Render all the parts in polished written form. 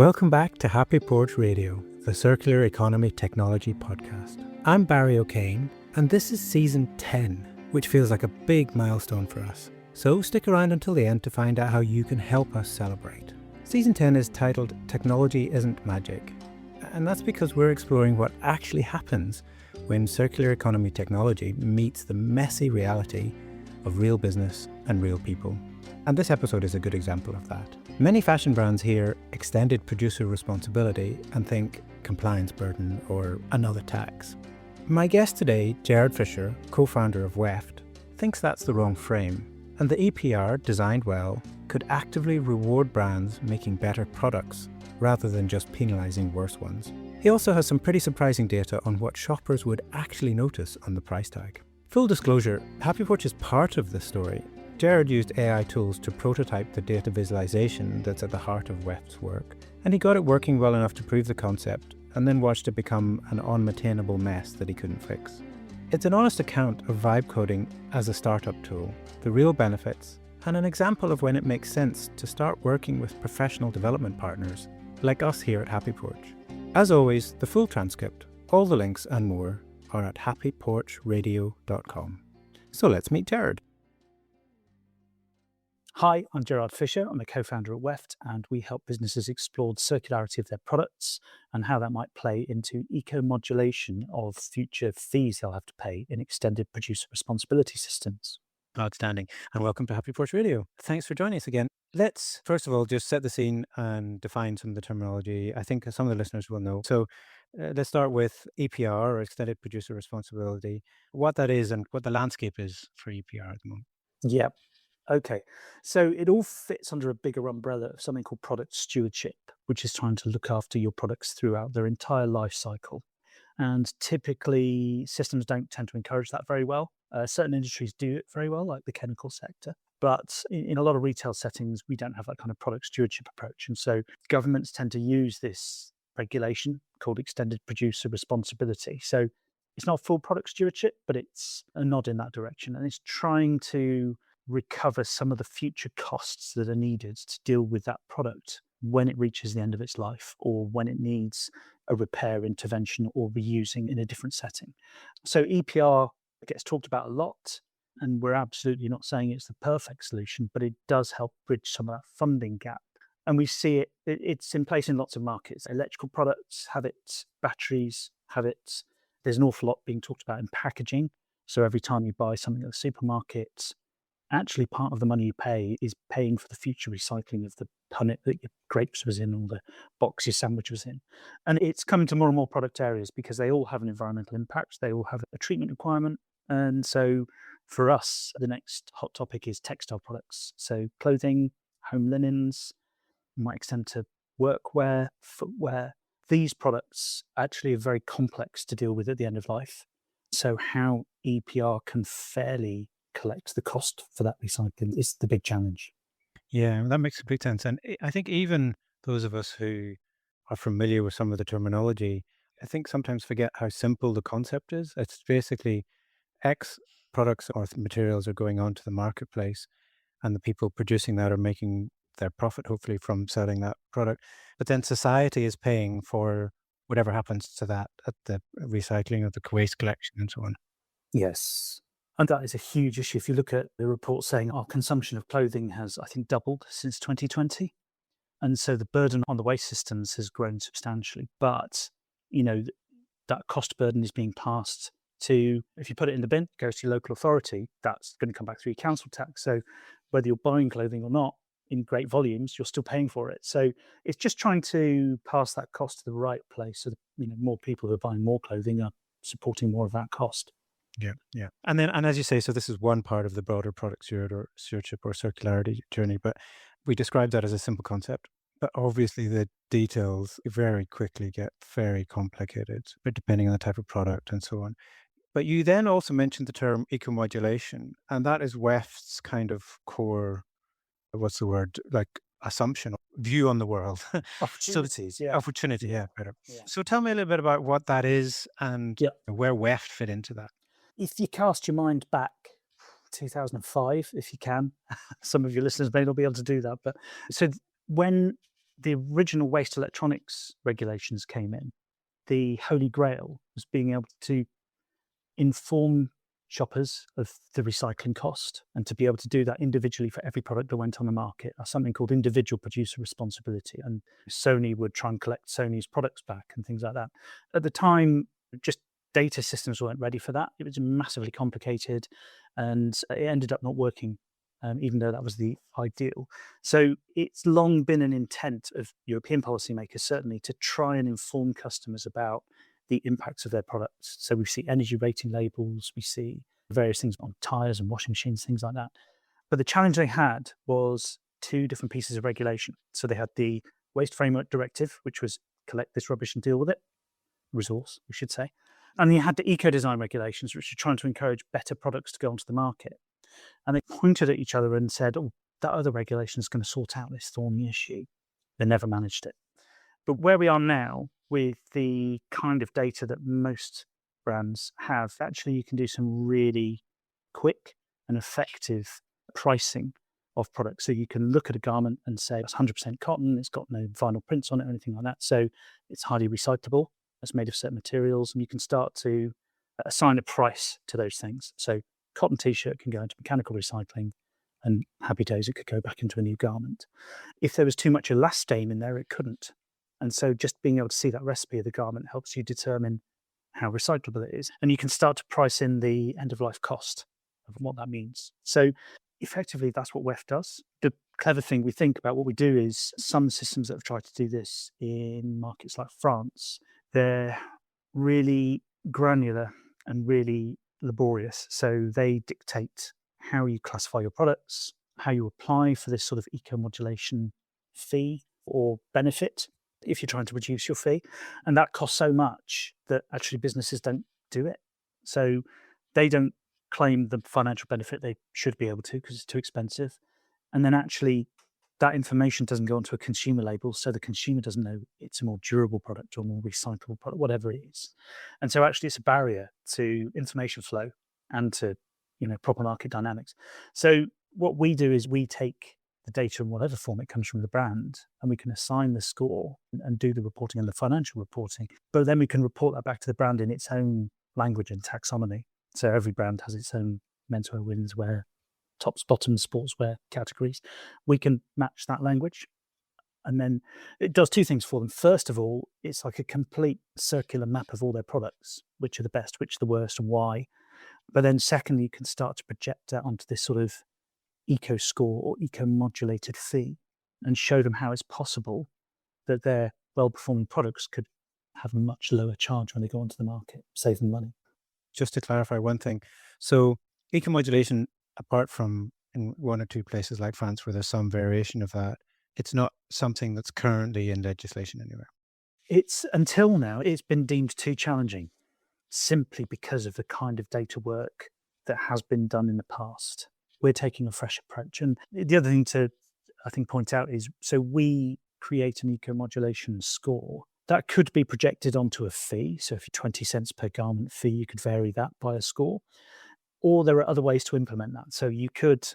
Welcome back to HappyPorch Radio, the Circular Economy Technology Podcast. I'm Barry O'Kane, and this is Season 10, which feels like a big milestone for us. So stick around until the end to find out how you can help us celebrate. Season 10 is titled Technology Isn't Magic, and that's because we're exploring what actually happens when circular economy technology meets the messy reality of real business and real people. And this episode is a good example of that. Many fashion brands hear extended producer responsibility and think compliance burden or another tax. My guest today, Gerrard Fisher, co-founder of WEFT, thinks that's the wrong frame, and the EPR, designed well, could actively reward brands making better products rather than just penalising worse ones. He also has some pretty surprising data on what shoppers would actually notice on the price tag. Full disclosure, HappyPorch is part of this story. Gerrard used AI tools to prototype the data visualization that's at the heart of WEFT's work, and he got it working well enough to prove the concept, and then watched it become an unmaintainable mess that he couldn't fix. It's an honest account of vibe coding as a startup tool, the real benefits, and an example of when it makes sense to start working with professional development partners, like us here at HappyPorch. As always, the full transcript, all the links and more are at happyporchradio.com. So let's meet Gerrard. Hi, I'm Gerrard Fisher. I'm a co-founder at WEFT, and we help businesses explore the circularity of their products and how that might play into eco-modulation of future fees they'll have to pay in extended producer responsibility systems. Outstanding. And welcome to HappyPorch Radio. Thanks for joining us again. Let's, first of all, just set the scene and define some of the terminology. I think some of the listeners will know. So let's start with EPR, or Extended Producer Responsibility, what that is and what the landscape is for EPR at the moment. Yeah. Okay. So it all fits under a bigger umbrella of something called product stewardship, which is trying to look after your products throughout their entire life cycle. And typically, systems don't tend to encourage that very well. Certain industries do it very well, like the chemical sector. But in a lot of retail settings, we don't have that kind of product stewardship approach. And so governments tend to use this regulation called extended producer responsibility. So it's not full product stewardship, but it's a nod in that direction. And it's trying to recover some of the future costs that are needed to deal with that product when it reaches the end of its life, or when it needs a repair intervention or reusing in a different setting. So EPR gets talked about a lot, and we're absolutely not saying it's the perfect solution, but it does help bridge some of that funding gap. And we see it's in place in lots of markets. Electrical products have it, batteries have it. There's an awful lot being talked about in packaging. So every time you buy something at the supermarket, actually part of the money you pay is paying for the future recycling of the punnet that your grapes was in or the box your sandwich was in. And it's coming to more and more product areas because they all have an environmental impact. They all have a treatment requirement. And so for us, the next hot topic is textile products. So clothing, home linens, might extend to workwear, footwear. These products actually are very complex to deal with at the end of life. So how EPR can fairly collect the cost for that recycling is the big challenge. Yeah, that makes complete sense. And I think even those of us who are familiar with some of the terminology, I think sometimes forget how simple the concept is. It's basically X products or materials are going onto the marketplace, and the people producing that are making their profit, hopefully, from selling that product. But then society is paying for whatever happens to that at the recycling of the waste collection and so on. Yes. And that is a huge issue. If you look at the report saying our consumption of clothing has, I think, doubled since 2020. And so the burden on the waste systems has grown substantially. But, that cost burden is being passed to, if you put it in the bin, it goes to your local authority, that's going to come back through your council tax. So whether you're buying clothing or not in great volumes, you're still paying for it. So it's just trying to pass that cost to the right place so that, more people who are buying more clothing are supporting more of that cost. Yeah. And as you say, so this is one part of the broader product stewardship or circularity journey, but we describe that as a simple concept. But obviously the details very quickly get very complicated, but depending on the type of product and so on. But you then also mentioned the term eco-modulation, and that is WEFT's kind of core, what's the word, like assumption, view on the world. Opportunities, Opportunity, better. Yeah. So tell me a little bit about what that is and where WEFT fit into that. If you cast your mind back 2005, if you can, some of your listeners may not be able to do that, but so when the original waste electronics regulations came in, the holy grail was being able to inform shoppers of the recycling cost and to be able to do that individually for every product that went on the market. Something called individual producer responsibility. And Sony would try and collect Sony's products back and things like that. At the time, just data systems weren't ready for that. It was massively complicated and it ended up not working, even though that was the ideal. So it's long been an intent of European policymakers, certainly, to try and inform customers about the impacts of their products. So we see energy rating labels, we see various things on tires and washing machines, things like that. But the challenge they had was two different pieces of regulation. So they had the Waste Framework Directive, which was collect this rubbish and deal with it, resource, we should say. And you had the eco-design regulations, which are trying to encourage better products to go onto the market. And they pointed at each other and said, oh, that other regulation is going to sort out this thorny issue. They never managed it. But where we are now, with the kind of data that most brands have, actually you can do some really quick and effective pricing of products. So you can look at a garment and say it's 100% cotton, it's got no vinyl prints on it or anything like that. So it's highly recyclable, it's made of certain materials, and you can start to assign a price to those things. So cotton t-shirt can go into mechanical recycling, and happy days, it could go back into a new garment. If there was too much elastane in there, it couldn't. And so just being able to see that recipe of the garment helps you determine how recyclable it is. And you can start to price in the end-of-life cost of what that means. So effectively, that's what WEFT does. The clever thing we think about what we do is some systems that have tried to do this in markets like France, they're really granular and really laborious. So they dictate how you classify your products, how you apply for this sort of eco-modulation fee or benefit if you're trying to reduce your fee. And that costs so much that actually businesses don't do it. So they don't claim the financial benefit they should be able to because it's too expensive. And then actually that information doesn't go onto a consumer label, so the consumer doesn't know it's a more durable product or a more recyclable product, whatever it is. And so actually it's a barrier to information flow and to proper market dynamics. So what we do is we take the data in whatever form it comes from the brand, and we can assign the score and do the reporting and the financial reporting. But then we can report that back to the brand in its own language and taxonomy. So every brand has its own menswear, womenswear, tops, bottoms, sportswear categories. We can match that language. And then it does two things for them. First of all, it's like a complete circular map of all their products, which are the best, which are the worst, and why. But then secondly, you can start to project that onto this sort of eco score or eco-modulated fee and show them how it's possible that their well-performing products could have a much lower charge when they go onto the market, save them money. Just to clarify one thing, so eco-modulation, apart from in one or two places like France where there's some variation of that, it's not something that's currently in legislation anywhere. It's until now, it's been deemed too challenging simply because of the kind of data work that has been done in the past. We're taking a fresh approach. And the other thing to, I think, point out is, so we create an eco-modulation score that could be projected onto a fee. So if you're 20 cents per garment fee, you could vary that by a score. Or there are other ways to implement that. So you could,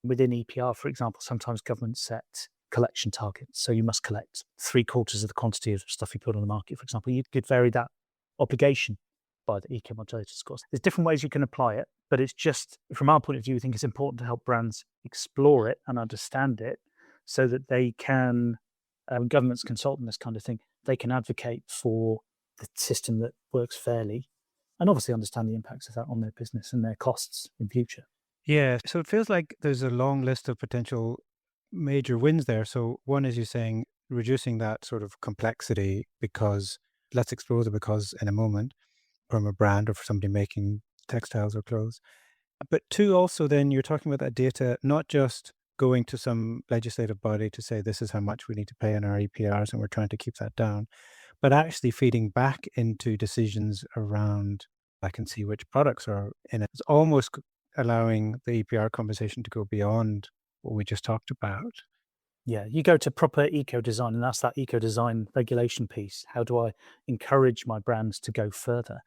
within EPR, for example, sometimes governments set collection targets. So you must collect 3/4 of the quantity of stuff you put on the market, for example. You could vary that obligation by the eco-modulated scores. There's different ways you can apply it, but it's just, from our point of view, we think it's important to help brands explore it and understand it so that they can, governments consult on this kind of thing, they can advocate for the system that works fairly and obviously understand the impacts of that on their business and their costs in future. Yeah, so it feels like there's a long list of potential major wins there. So one is, you're saying, reducing that sort of complexity, because let's explore the because in a moment, from a brand or for somebody making textiles or clothes. But two, also then you're talking about that data, not just going to some legislative body to say this is how much we need to pay on our EPRs and we're trying to keep that down, but actually feeding back into decisions around, I can see which products are in it. It's almost allowing the EPR conversation to go beyond what we just talked about. Yeah, you go to proper eco-design, and that's that eco-design regulation piece. How do I encourage my brands to go further?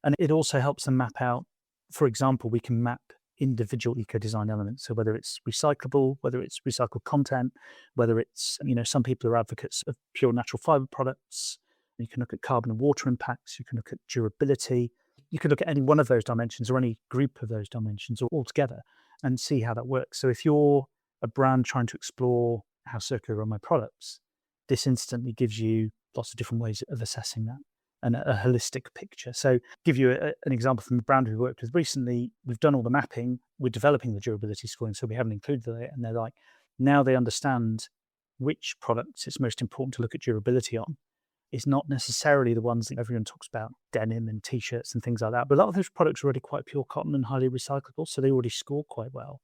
And it also helps them map out, for example, we can map individual eco-design elements. So whether it's recyclable, whether it's recycled content, whether it's, some people are advocates of pure natural fiber products. You can look at carbon and water impacts. You can look at durability. You can look at any one of those dimensions or any group of those dimensions or all together and see how that works. So if you're a brand trying to explore how circular are my products, this instantly gives you lots of different ways of assessing that and a holistic picture. So give you an example from a brand we worked with recently. We've done all the mapping. We're developing the durability scoring, so we haven't included it. And they're like, now they understand which products it's most important to look at durability on. It's not necessarily the ones that everyone talks about, denim and T-shirts and things like that. But a lot of those products are already quite pure cotton and highly recyclable, so they already score quite well.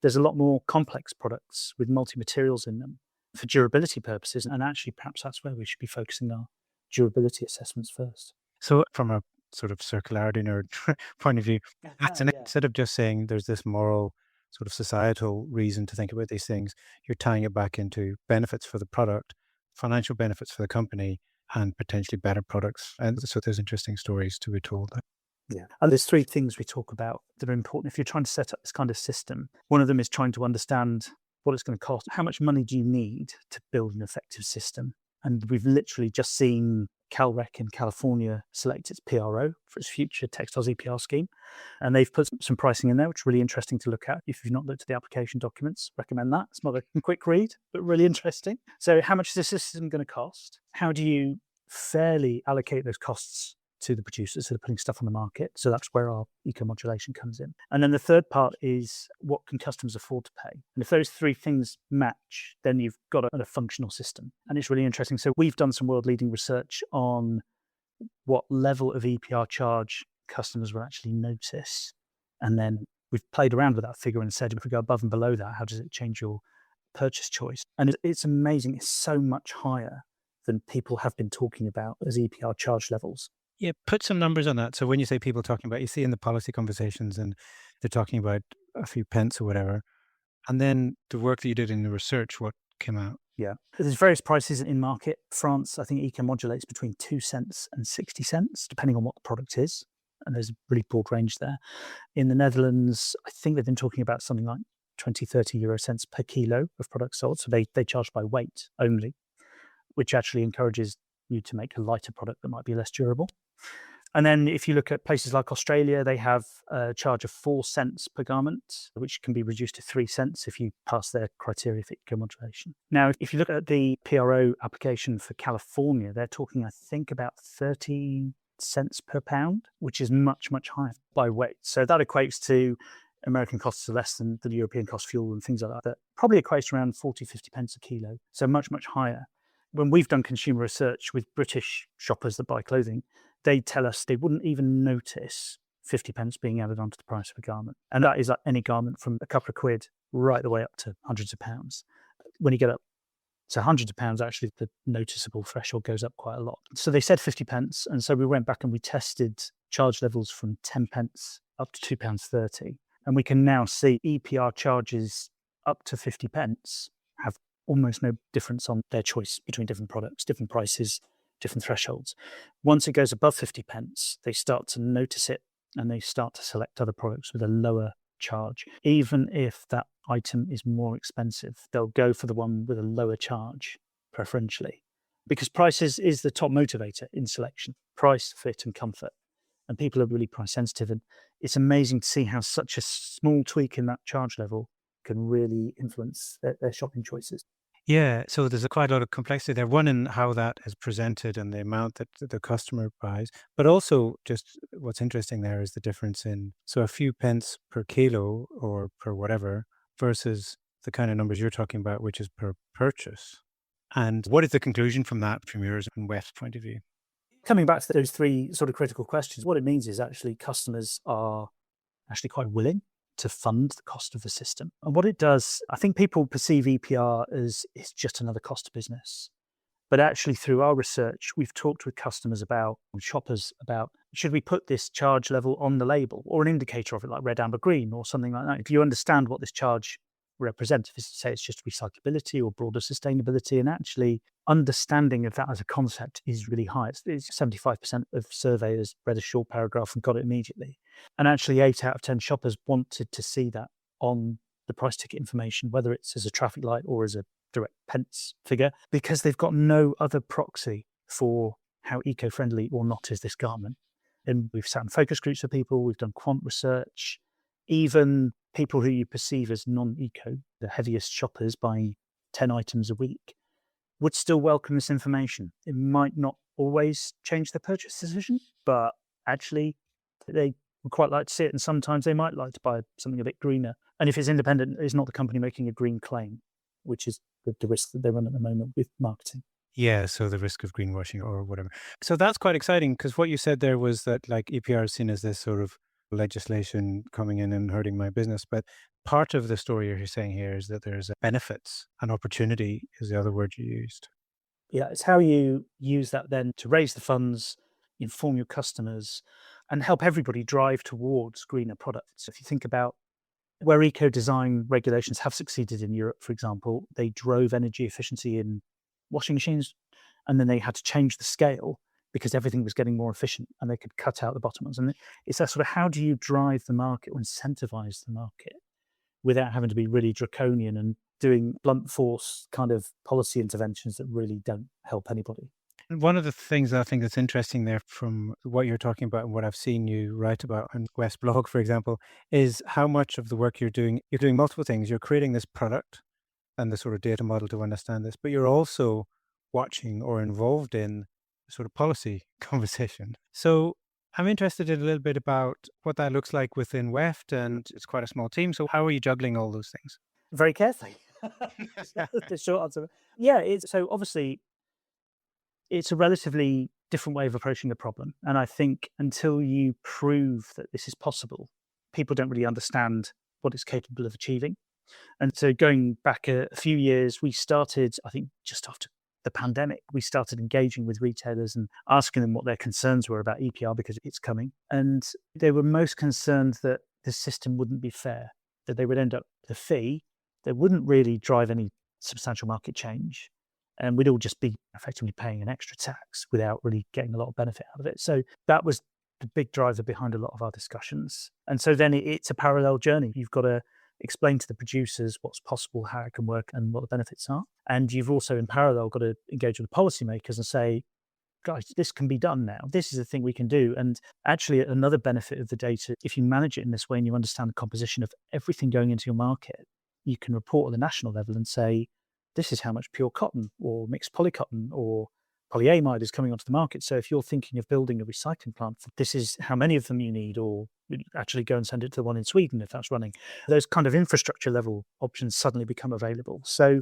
There's a lot more complex products with multi-materials in them for durability purposes. And actually, perhaps that's where we should be focusing our durability assessments first. So from a sort of circularity nerd point of view, instead of just saying there's this moral sort of societal reason to think about these things, you're tying it back into benefits for the product, financial benefits for the company, and potentially better products. And so there's interesting stories to be told. Yeah. And there's three things we talk about that are important if you're trying to set up this kind of system. One of them is trying to understand what it's going to cost. How much money do you need to build an effective system? And we've literally just seen CalRec in California select its PRO for its future Textiles EPR scheme. And they've put some pricing in there, which is really interesting to look at. If you've not looked at the application documents, recommend that. It's not a quick read, but really interesting. So how much is this system going to cost? How do you fairly allocate those costs to the producers who are putting stuff on the market? So that's where our eco-modulation comes in. And then the third part is, what can customers afford to pay? And if those three things match, then you've got a functional system. And it's really interesting. So we've done some world-leading research on what level of EPR charge customers will actually notice. And then we've played around with that figure and said, if we go above and below that, how does it change your purchase choice? And it's amazing. It's so much higher than people have been talking about as EPR charge levels. Yeah, put some numbers on that. So when you say people talking about, you see in the policy conversations and they're talking about a few pence or whatever, and then the work that you did in the research, what came out? Yeah, there's various prices in market. France, I think Eco-modulates between 2 cents and 60 cents, depending on what the product is. And there's a really broad range there. In the Netherlands, I think they've been talking about something like 20, 30 euro cents per kilo of products sold. So they charge by weight only, which actually encourages you to make a lighter product that might be less durable. And then if you look at places like Australia, they have a charge of 4 cents per garment, which can be reduced to 3 cents if you pass their criteria for eco-modulation. Now, if you look at the PRO application for California, they're talking, I think, about 13 cents per pound, which is much, much higher by weight. So that equates to American costs are less than the European cost fuel and things like that. That probably equates to around 40, 50 pence a kilo. So much, much higher. When we've done consumer research with British shoppers that buy clothing, they tell us they wouldn't even notice 50 pence being added onto the price of a garment. And that is like any garment from a couple of quid right the way up to hundreds of pounds. When you get up to hundreds of pounds, actually the noticeable threshold goes up quite a lot. So they said 50 pence. And so we went back and we tested charge levels from 10 pence up to £2.30. And we can now see EPR charges up to 50 pence have almost no difference on their choice between different products, different prices, different thresholds. Once it goes above 50 pence, they start to notice it and they start to select other products with a lower charge. Even if that item is more expensive, they'll go for the one with a lower charge, preferentially. Because price is the top motivator in selection. Price, fit and comfort. And people are really price sensitive. And it's amazing to see how such a small tweak in that charge level can really influence their shopping choices. Yeah, so there's quite a lot of complexity there. One in how that is presented and the amount that the customer buys, but also just what's interesting there is the difference in, so a few pence per kilo or per whatever versus the kind of numbers you're talking about, which is per purchase. And what is the conclusion from that from yours and WEFT's point of view? Coming back to those three sort of critical questions, what it means is actually customers are actually quite willing to fund the cost of the system. And what it does, I think people perceive EPR as it's just another cost of business. But actually through our research, we've talked with customers about, shoppers about, should we put this charge level on the label or an indicator of it like red, amber, green or something like that? If you understand what this charge represents, if it's, say it's just recyclability or broader sustainability, and actually understanding of that as a concept is really high. It's 75% of surveyors read a short paragraph and got it immediately. And actually 8 out of 10 shoppers wanted to see that on the price ticket information, whether it's as a traffic light or as a direct pence figure, because they've got no other proxy for how eco-friendly or not is this garment. And we've sat in focus groups with people, we've done quant research, even people who you perceive as non-eco, the heaviest shoppers buying 10 items a week, would still welcome this information. It might not always change their purchase decision, but actually they would quite like to see it. And sometimes they might like to buy something a bit greener. And if it's independent, it's not the company making a green claim, which is the risk that they run at the moment with marketing. Yeah, so the risk of greenwashing or whatever. So that's quite exciting, because what you said there was that like EPR is seen as this sort of legislation coming in and hurting my business. But part of the story you're saying here is that there's benefits and opportunity is the other word you used. Yeah, it's how you use that then to raise the funds, inform your customers, and help everybody drive towards greener products. If you think about where eco-design regulations have succeeded in Europe, for example, they drove energy efficiency in washing machines, and then they had to change the scale because everything was getting more efficient and they could cut out the bottom ones. And it's that sort of, how do you drive the market or incentivize the market without having to be really draconian and doing blunt force kind of policy interventions that really don't help anybody? One of the things I think that's interesting there from what you're talking about and what I've seen you write about on West blog, for example, is how much of the work you're doing multiple things. You're creating this product and the sort of data model to understand this, but you're also watching or involved in sort of policy conversation. So I'm interested in a little bit about what that looks like within WEFT, and it's quite a small team. So how are you juggling all those things? Very carefully. The short answer. Yeah, so obviously it's a relatively different way of approaching the problem. And I think until you prove that this is possible, people don't really understand what it's capable of achieving. And so going back a few years, we started, I think just after the pandemic, we started engaging with retailers and asking them what their concerns were about EPR because it's coming. And they were most concerned that the system wouldn't be fair, that they would end up with a fee that wouldn't really drive any substantial market change. And we'd all just be effectively paying an extra tax without really getting a lot of benefit out of it. So that was the big driver behind a lot of our discussions. And so then it's a parallel journey. You've got to explain to the producers what's possible, how it can work, and what the benefits are. And you've also, in parallel, got to engage with the policymakers and say, guys, this can be done now. This is a thing we can do. And actually, another benefit of the data, if you manage it in this way and you understand the composition of everything going into your market, you can report at the national level and say, this is how much pure cotton or mixed polycotton or polyamide is coming onto the market. So if you're thinking of building a recycling plant, this is how many of them you need, or actually go and send it to the one in Sweden if that's running. Those kind of infrastructure level options suddenly become available. So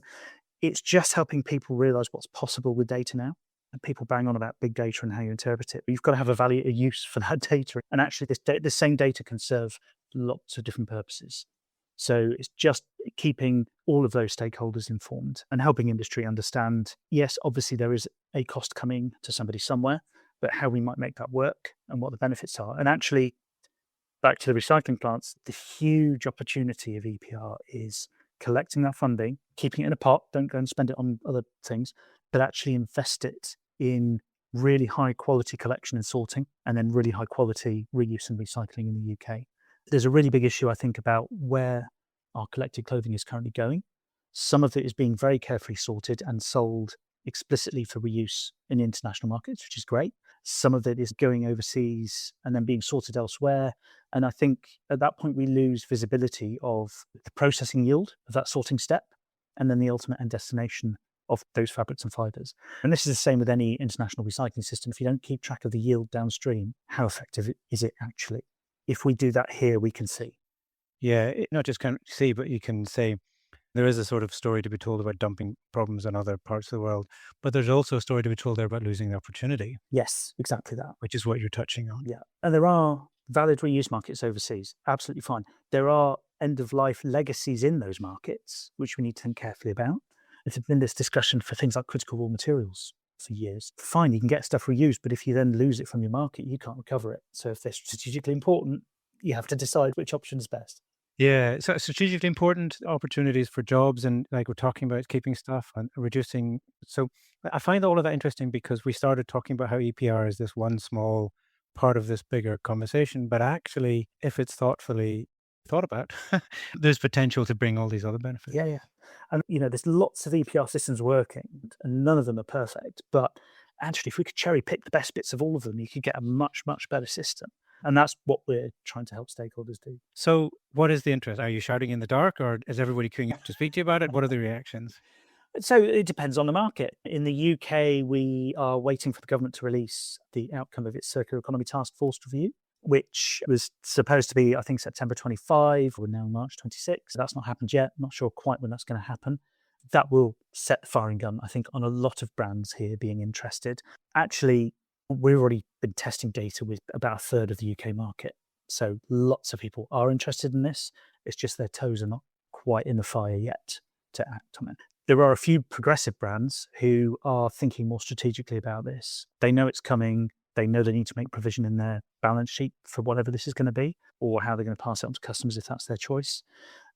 it's just helping people realize what's possible with data now. And people bang on about big data and how you interpret it. But you've got to have a use for that data. And actually, the same data can serve lots of different purposes. So it's just keeping all of those stakeholders informed and helping industry understand, yes, obviously there is a cost coming to somebody somewhere, but how we might make that work and what the benefits are. And actually, back to the recycling plants, the huge opportunity of EPR is collecting that funding, keeping it in a pot, don't go and spend it on other things, but actually invest it in really high quality collection and sorting, and then really high quality reuse and recycling in the UK. There's a really big issue, I think, about where our collected clothing is currently going. Some of it is being very carefully sorted and sold explicitly for reuse in international markets, which is great. Some of it is going overseas and then being sorted elsewhere. And I think at that point, we lose visibility of the processing yield of that sorting step and then the ultimate end destination of those fabrics and fibers. And this is the same with any international recycling system. If you don't keep track of the yield downstream, how effective is it actually? If we do that here, we can see. Yeah, not just can see, but you can say there is a sort of story to be told about dumping problems in other parts of the world, but there's also a story to be told there about losing the opportunity. Yes, exactly that. Which is what you're touching on. Yeah. And there are valid reuse markets overseas. Absolutely fine. There are end-of-life legacies in those markets, which we need to think carefully about. There's been this discussion for things like critical raw materials for years. Fine, you can get stuff reused, but if you then lose it from your market, you can't recover it. So if they're strategically important, you have to decide which option is best. Yeah, so strategically important opportunities for jobs and like we're talking about keeping stuff and reducing. So I find all of that interesting because we started talking about how EPR is this one small part of this bigger conversation, but actually, if it's thoughtfully thought about, there's potential to bring all these other benefits. Yeah, yeah. And, there's lots of EPR systems working and none of them are perfect. But actually, if we could cherry pick the best bits of all of them, you could get a much, much better system. And that's what we're trying to help stakeholders do. So, what is the interest? Are you shouting in the dark, or is everybody queuing up to speak to you about it? What are the reactions? So it depends on the market. In the UK, we are waiting for the government to release the outcome of its Circular Economy Task Force review, which was supposed to be, I think, September 25. We're now March 26. That's not happened yet. Not sure quite when that's going to happen. That will set the firing gun, I think, on a lot of brands here being interested. Actually, we've already been testing data with about a third of the UK market. So lots of people are interested in this. It's just their toes are not quite in the fire yet to act on it. There are a few progressive brands who are thinking more strategically about this. They know it's coming. They know they need to make provision in their balance sheet for whatever this is going to be, or how they're going to pass it on to customers if that's their choice,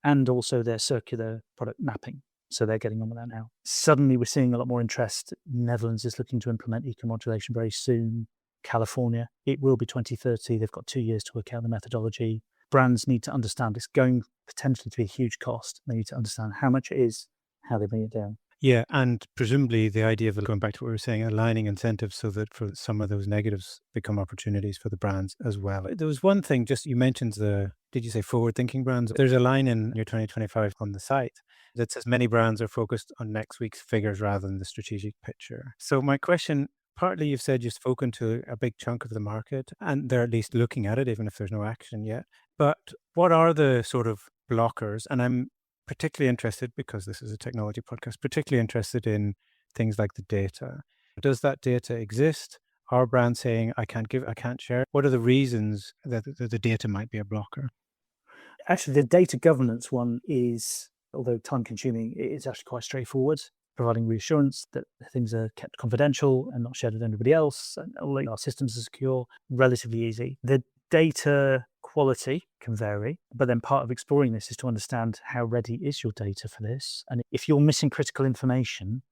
and also their circular product mapping. So they're getting on with that now. Suddenly, we're seeing a lot more interest. Netherlands is looking to implement eco-modulation very soon. California, it will be 2030. They've got 2 years to work out the methodology. Brands need to understand it's going potentially to be a huge cost. They need to understand how much it is, how they bring it down. Yeah, and presumably the idea of going back to what we were saying, aligning incentives so that for some of those negatives become opportunities for the brands as well. There was one thing, just you mentioned did you say forward-thinking brands? There's a line in your 2025 on the site that says many brands are focused on next week's figures rather than the strategic picture. So my question, partly you've said you've spoken to a big chunk of the market and they're at least looking at it, even if there's no action yet. But what are the sort of blockers? And I'm particularly interested, because this is a technology podcast, particularly interested in things like the data. Does that data exist? Are brands saying, I can't share? What are the reasons that the data might be a blocker? Actually, the data governance one is, although time consuming, it's actually quite straightforward, providing reassurance that things are kept confidential and not shared with anybody else, and all our systems are secure, relatively easy. The data quality can vary, but then part of exploring this is to understand how ready is your data for this. And if you're missing critical information,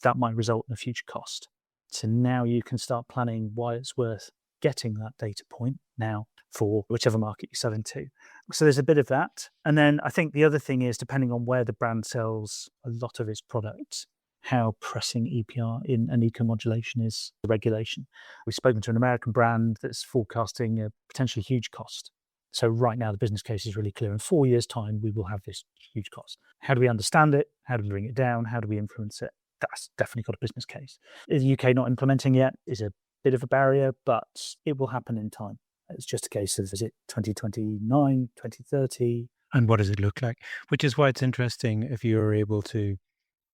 that might result in a future cost. So now you can start planning why it's worth getting that data point now for whichever market you sell into. So there's a bit of that. And then I think the other thing is, depending on where the brand sells a lot of its products, how pressing EPR and eco-modulation is the regulation. We've spoken to an American brand that's forecasting a potentially huge cost. So right now, the business case is really clear. In 4 years' time, we will have this huge cost. How do we understand it? How do we bring it down? How do we influence it? That's definitely got a business case. Is the UK not implementing yet is a bit of a barrier, but it will happen in time. It's just a case of, is it 2029, 2030? And what does it look like? Which is why it's interesting if you're able to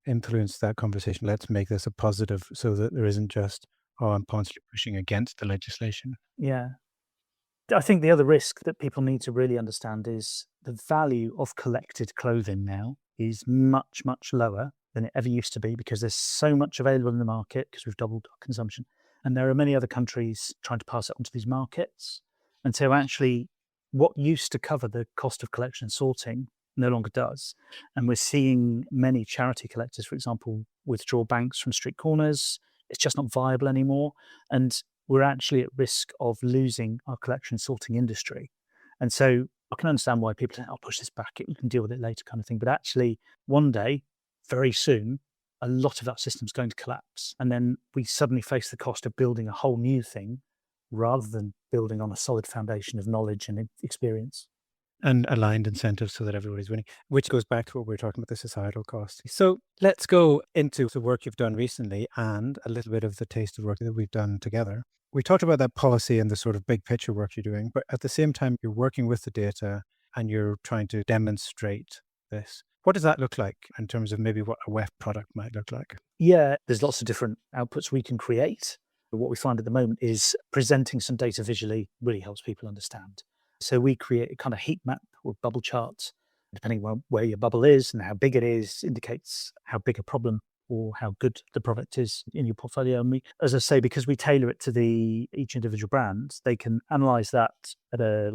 influence that conversation. Let's make this a positive so that there isn't just, oh, I'm constantly pushing against the legislation. Yeah. I think the other risk that people need to really understand is the value of collected clothing now is much, much lower than it ever used to be, because there's so much available in the market because we've doubled our consumption. And there are many other countries trying to pass it on to these markets. And so actually what used to cover the cost of collection and sorting no longer does. And we're seeing many charity collectors, for example, withdraw banks from street corners. It's just not viable anymore. And we're actually at risk of losing our collection sorting industry. And so I can understand why people say, I'll push this back, we can deal with it later kind of thing. But actually, one day, very soon, a lot of that system's going to collapse. And then we suddenly face the cost of building a whole new thing rather than building on a solid foundation of knowledge and experience. And aligned incentives so that everybody's winning, which goes back to what we were talking about, the societal cost. So let's go into the work you've done recently and a little bit of the taste of work that we've done together. We talked about that policy and the sort of big picture work you're doing, but at the same time, you're working with the data and you're trying to demonstrate this. What does that look like in terms of maybe what a WEFT product might look like? Yeah, there's lots of different outputs we can create. But what we find at the moment is presenting some data visually really helps people understand. So we create a kind of heat map or bubble chart, depending on where your bubble is and how big it is, indicates how big a problem or how good the product is in your portfolio. And we, as I say, because we tailor it to each individual brand, they can analyze that at a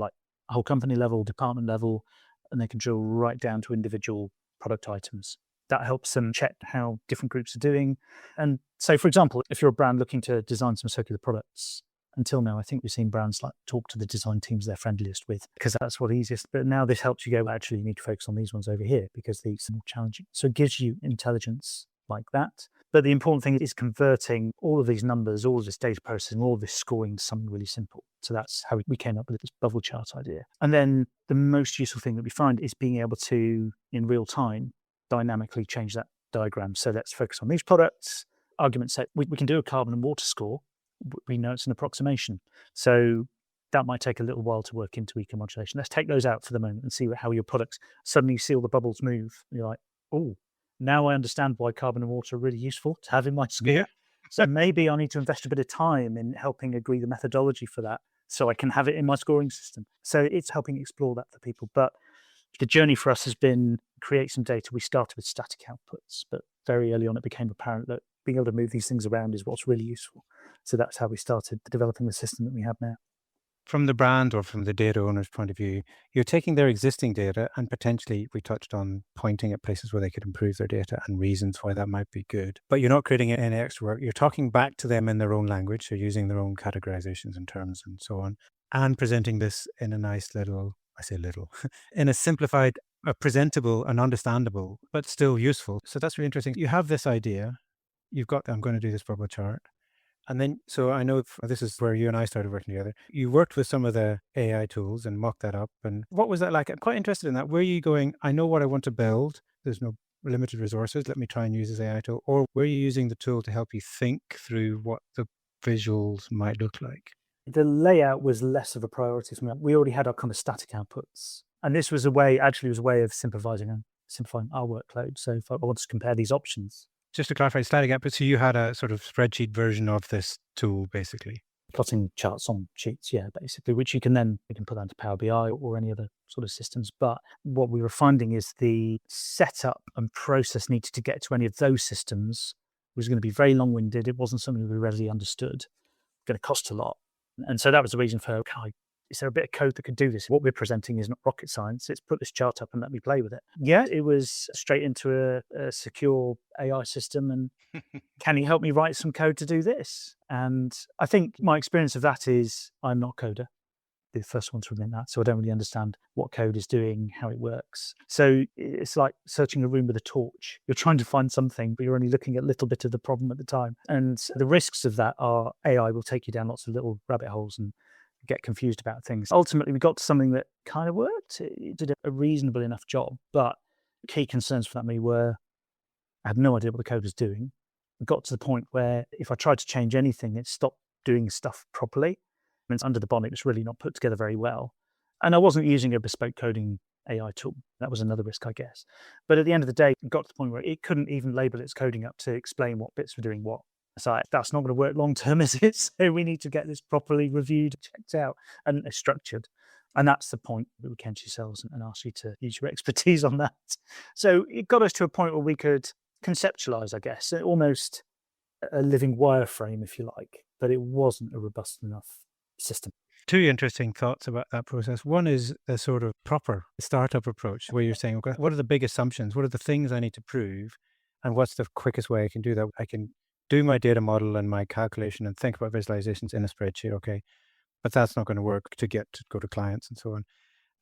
whole company level, department level, and they can drill right down to individual product items. That helps them check how different groups are doing. And so, for example, if you're a brand looking to design some circular products, until now, I think we've seen brands like talk to the design teams they're friendliest with because that's what easiest. But now this helps you go, actually, you need to focus on these ones over here because these are more challenging. So it gives you intelligence like that. But the important thing is converting all of these numbers, all of this data processing, all of this scoring to something really simple. So that's how we came up with this bubble chart idea. And then the most useful thing that we find is being able to, in real time, dynamically change that diagram. So let's focus on these products. Argument set, we can do a carbon and water score. We know it's an approximation. So that might take a little while to work into eco-modulation. Let's take those out for the moment and see how your products, suddenly you see all the bubbles move. And you're like, oh, now I understand why carbon and water are really useful to have in my score. Yeah. So maybe I need to invest a bit of time in helping agree the methodology for that so I can have it in my scoring system. So it's helping explore that for people. But the journey for us has been create some data. We started with static outputs, but very early on it became apparent that being able to move these things around is what's really useful. So that's how we started developing the system that we have now. From the brand or from the data owner's point of view, you're taking their existing data and potentially, we touched on pointing at places where they could improve their data and reasons why that might be good. But you're not creating any extra work. You're talking back to them in their own language, so using their own categorizations and terms and so on, and presenting this in a nice little, I say little, in a simplified, presentable and understandable, but still useful. So that's really interesting. You have this idea. You've got, I'm going to do this bubble chart. And then, so I know this is where you and I started working together. You worked with some of the AI tools and mocked that up. And what was that like? I'm quite interested in that. Were you going, I know what I want to build. There's no limited resources. Let me try and use this AI tool. Or were you using the tool to help you think through what the visuals might look like? The layout was less of a priority for me. We already had our kind of static outputs. And this was a way of simplifying our workload. So if I wanted to compare these options. Just to clarify, static output, so you had a sort of spreadsheet version of this tool, basically. Plotting charts on sheets, yeah, basically, which you can put that into Power BI or any other sort of systems. But what we were finding is the setup and process needed to get to any of those systems was going to be very long-winded. It wasn't something that we readily understood, going to cost a lot. And so that was the reason for, is there a bit of code that could do this? What we're presenting is not rocket science. It's put this chart up and let me play with it. Yeah, it was straight into a secure AI system. And can you help me write some code to do this? And I think my experience of that is I'm not a coder. The first one to admit that. So I don't really understand what code is doing, how it works. So it's like searching a room with a torch. You're trying to find something, but you're only looking at a little bit of the problem at the time. And the risks of that are AI will take you down lots of little rabbit holes and get confused about things. Ultimately, we got to something that kind of worked. It did a reasonable enough job, but key concerns for me were I had no idea what the code was doing. It got to the point where if I tried to change anything, it stopped doing stuff properly. I mean, it's under the bonnet, it's really not put together very well. And I wasn't using a bespoke coding AI tool. That was another risk, I guess. But at the end of the day, it got to the point where it couldn't even label its coding up to explain what bits were doing what. So that's not going to work long term, is it? So we need to get this properly reviewed, checked out, and structured. And that's the point that we came to yourselves and asked you to use your expertise on that. So it got us to a point where we could conceptualize, I guess, almost a living wireframe, if you like, but it wasn't a robust enough system. Two interesting thoughts about that process. One is a sort of proper startup approach where you're saying, okay, what are the big assumptions? What are the things I need to prove? And what's the quickest way I can do that? I can do my data model and my calculation and think about visualizations in a spreadsheet, okay, but that's not going to work to go to clients and so on.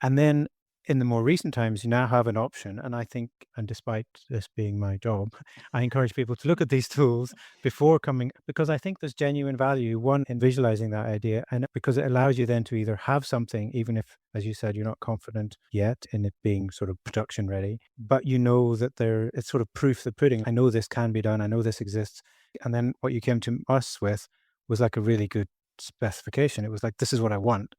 And then in the more recent times, you now have an option. And I think, and despite this being my job, I encourage people to look at these tools before coming, because I think there's genuine value, one, in visualizing that idea, and because it allows you then to either have something, even if, as you said, you're not confident yet in it being sort of production ready, but you know that it's sort of proof the pudding. I know this can be done. I know this exists. And then what you came to us with was like a really good specification. It was like, this is what I want.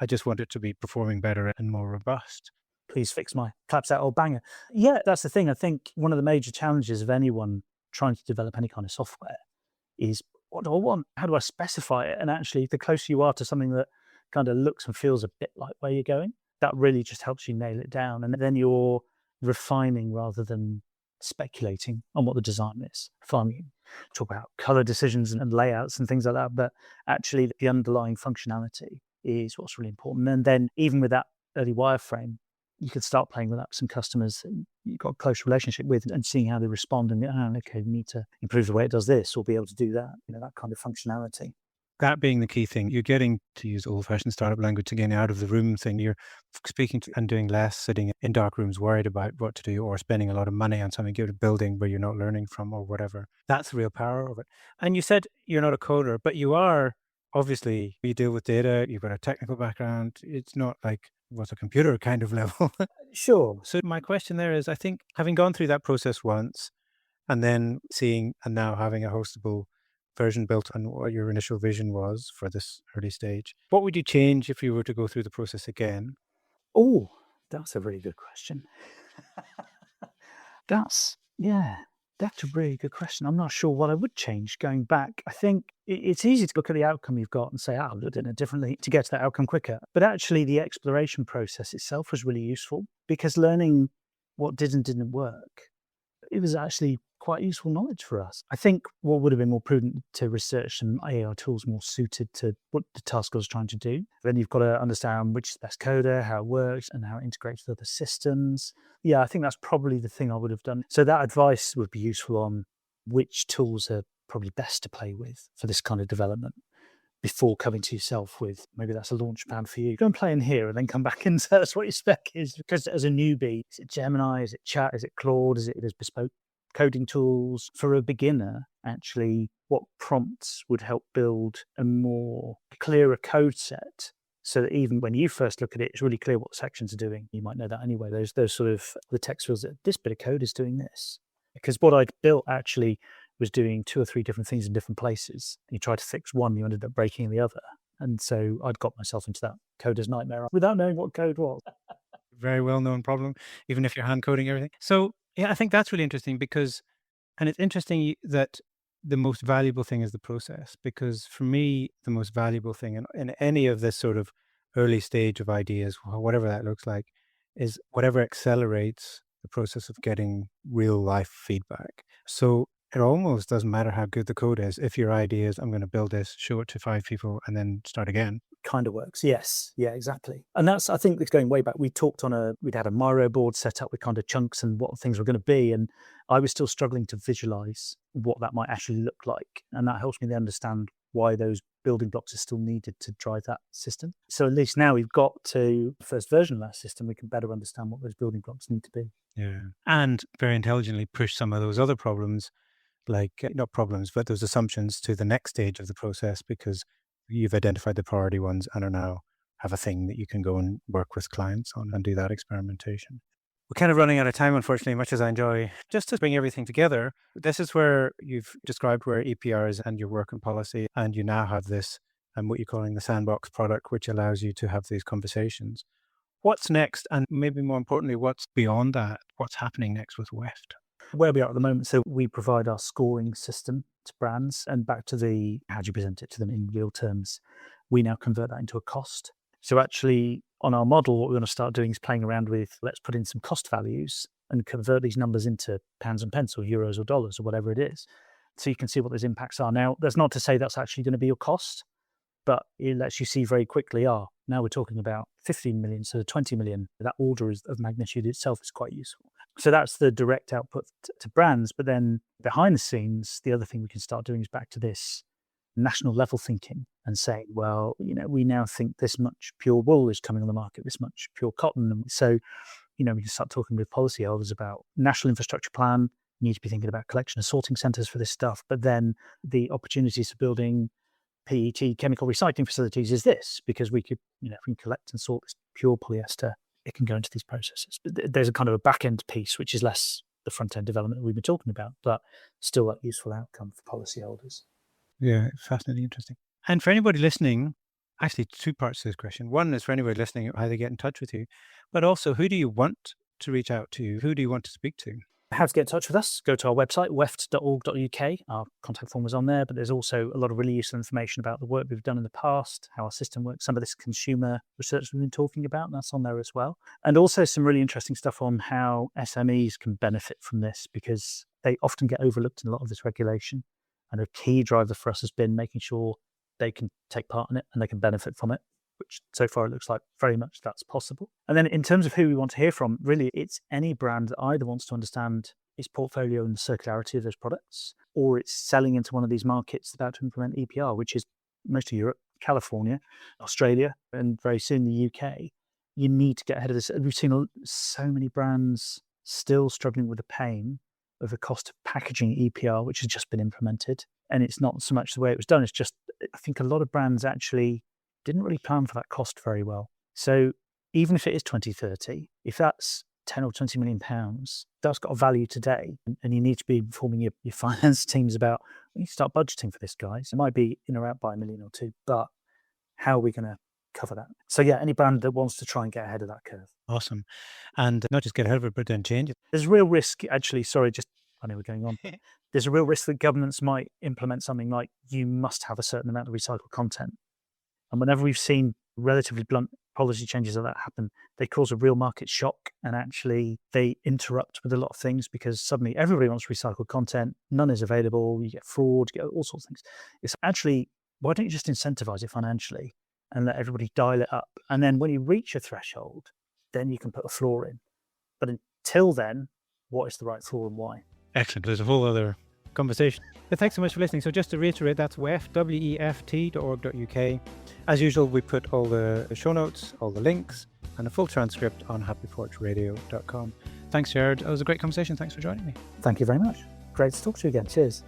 I just want it to be performing better and more robust. Please fix my claps out old banger. Yeah, that's the thing. I think one of the major challenges of anyone trying to develop any kind of software is, what do I want? How do I specify it? And actually, the closer you are to something that kind of looks and feels a bit like where you're going, that really just helps you nail it down. And then you're refining rather than speculating on what the design is. Finally, talk about color decisions and layouts and things like that, but actually the underlying functionality is what's really important. And then even with that early wireframe, you could start playing with that with some customers that you've got a close relationship with and seeing how they respond and okay, we need to improve the way it does this or be able to do that, that kind of functionality. That being the key thing, you're getting, to use old-fashioned startup language again, out of the room thing. You're speaking to and doing less, sitting in dark rooms worried about what to do or spending a lot of money on something, you're building where you're not learning from or whatever. That's the real power of it. And you said you're not a coder, but you are, obviously, you deal with data, you've got a technical background. It's not like what's a computer kind of level. Sure. So my question there is, I think having gone through that process once and then seeing and now having a hostable version built on what your initial vision was for this early stage, what would you change if you were to go through the process again? Oh, that's a really good question. That's a really good question. I'm not sure what I would change going back. I think it's easy to look at the outcome you've got and say, I would have done it differently to get to that outcome quicker. But actually, the exploration process itself was really useful because learning what did and didn't work, it was actually quite useful knowledge for us. I think what would have been more prudent to research some AI tools more suited to what the task I was trying to do. Then you've got to understand which is the best coder, how it works, and how it integrates with other systems. Yeah, I think that's probably the thing I would have done. So that advice would be useful on which tools are probably best to play with for this kind of development before coming to yourself with, maybe that's a launch pad for you. Go and play in here and then come back and tell us what your spec is. Because as a newbie, is it Gemini, is it Chat, is it Claude, is it bespoke coding tools? For a beginner, actually, what prompts would help build a more clearer code set so that even when you first look at it, it's really clear what the sections are doing. You might know that anyway. Those sort of the text fields that this bit of code is doing this. Because what I'd built actually was doing 2 or 3 different things in different places. You tried to fix one, you ended up breaking the other. And so I'd got myself into that coder's nightmare without knowing what code was. Very well-known problem, even if you're hand coding everything. So yeah, I think that's really interesting and it's interesting that the most valuable thing is the process, because for me, the most valuable thing in any of this sort of early stage of ideas, whatever that looks like, is whatever accelerates the process of getting real life feedback. So it almost doesn't matter how good the code is. If your idea is, I'm going to build this, show it to 5 people, and then start again. Kind of works. Yes. Yeah, exactly. And that's, I think it's going way back. We'd had a Miro board set up with kind of chunks and what things were going to be. And I was still struggling to visualize what that might actually look like. And that helps me then understand why those building blocks are still needed to drive that system. So at least now we've got to the first version of that system, we can better understand what those building blocks need to be. Yeah. And very intelligently push some of those other problems, like not problems, but those assumptions to the next stage of the process, because you've identified the priority ones and are now have a thing that you can go and work with clients on and do that experimentation. We're kind of running out of time, unfortunately, much as I enjoy. Just to bring everything together, this is where you've described where EPR is and your work and policy, and you now have this and what you're calling the sandbox product, which allows you to have these conversations. What's next? And maybe more importantly, what's beyond that? What's happening next with WEFT? Where we are at the moment, so we provide our scoring system to brands, and back to the how do you present it to them in real terms, we now convert that into a cost. So actually on our model, what we're going to start doing is playing around with, let's put in some cost values and convert these numbers into pounds and pence or euros or dollars or whatever it is. So you can see what those impacts are. Now, that's not to say that's actually going to be your cost, but it lets you see very quickly, now we're talking about 15 million, so 20 million. That order of magnitude itself is quite useful. So that's the direct output to brands. But then behind the scenes, the other thing we can start doing is back to this national level thinking and saying, well, we now think this much pure wool is coming on the market, this much pure cotton. And so, we can start talking with policyholders about national infrastructure plan. You need to be thinking about collection and sorting centres for this stuff. But then the opportunities for building PET chemical recycling facilities is this, because we could, if we can collect and sort this pure polyester, it can go into these processes. But there's a kind of a back end piece, which is less the front end development that we've been talking about, but still a useful outcome for policyholders. Yeah, fascinating, interesting. And for anybody listening, actually 2 parts to this question. One is for anybody listening, how they get in touch with you, but also who do you want to reach out to? Who do you want to speak to? How to get in touch with us, go to our website, weft.org.uk. Our contact form is on there, but there's also a lot of really useful information about the work we've done in the past, how our system works, some of this consumer research we've been talking about, and that's on there as well. And also some really interesting stuff on how SMEs can benefit from this, because they often get overlooked in a lot of this regulation. And a key driver for us has been making sure they can take part in it and they can benefit from it. which so far it looks like very much that's possible. And then in terms of who we want to hear from, really, it's any brand that either wants to understand its portfolio and the circularity of those products, or it's selling into one of these markets about to implement EPR, which is most of Europe, California, Australia, and very soon the UK. You need to get ahead of this. We've seen so many brands still struggling with the pain of the cost of packaging EPR, which has just been implemented. And it's not so much the way it was done. It's just, I think a lot of brands actually didn't really plan for that cost very well. So even if it is 2030, if that's 10 or 20 million pounds, that's got a value today. And you need to be informing your finance teams about, we need to start budgeting for this, guys. It might be in or out by $1 million or $2 million, but how are we going to cover that? So yeah, any brand that wants to try and get ahead of that curve. Awesome. And not just get ahead of it, but then change it. There's a real risk, actually, I know we're going on. There's a real risk that governments might implement something like you must have a certain amount of recycled content. And whenever we've seen relatively blunt policy changes like that happen, they cause a real market shock, and actually they interrupt with a lot of things because suddenly everybody wants recycled content, none is available, you get fraud, you get all sorts of things. It's actually, why don't you just incentivize it financially and let everybody dial it up? And then when you reach a threshold, then you can put a floor in. But until then, what is the right floor and why? Excellent. There's a whole other conversation. But thanks so much for listening. So just to reiterate, that's WEFT, WEFT.org.uk. As usual, we put all the show notes, all the links, and a full transcript on HappyPorchRadio.com. Thanks, Gerrard. That was a great conversation. Thanks for joining me. Thank you very much. Great to talk to you again. Cheers.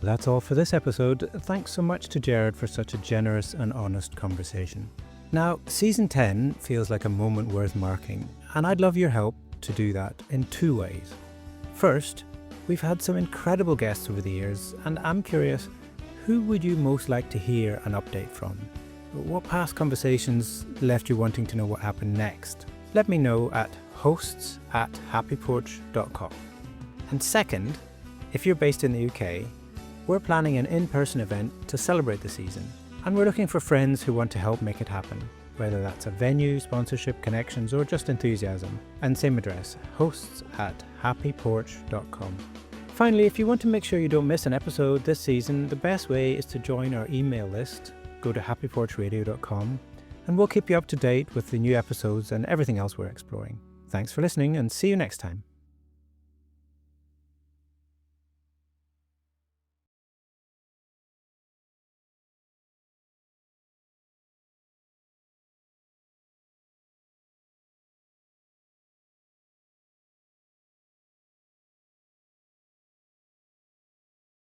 That's all for this episode. Thanks so much to Gerrard for such a generous and honest conversation. Now, Season 10 feels like a moment worth marking, and I'd love your help to do that in two ways. First, we've had some incredible guests over the years, and I'm curious, who would you most like to hear an update from? What past conversations left you wanting to know what happened next? Let me know at hosts@happyporch.com. And second, if you're based in the UK, we're planning an in-person event to celebrate the season, and we're looking for friends who want to help make it happen, whether that's a venue, sponsorship, connections, or just enthusiasm. And same address, hosts@happyporch.com. Finally, if you want to make sure you don't miss an episode this season, the best way is to join our email list. Go to happyporchradio.com, and we'll keep you up to date with the new episodes and everything else we're exploring. Thanks for listening, and see you next time.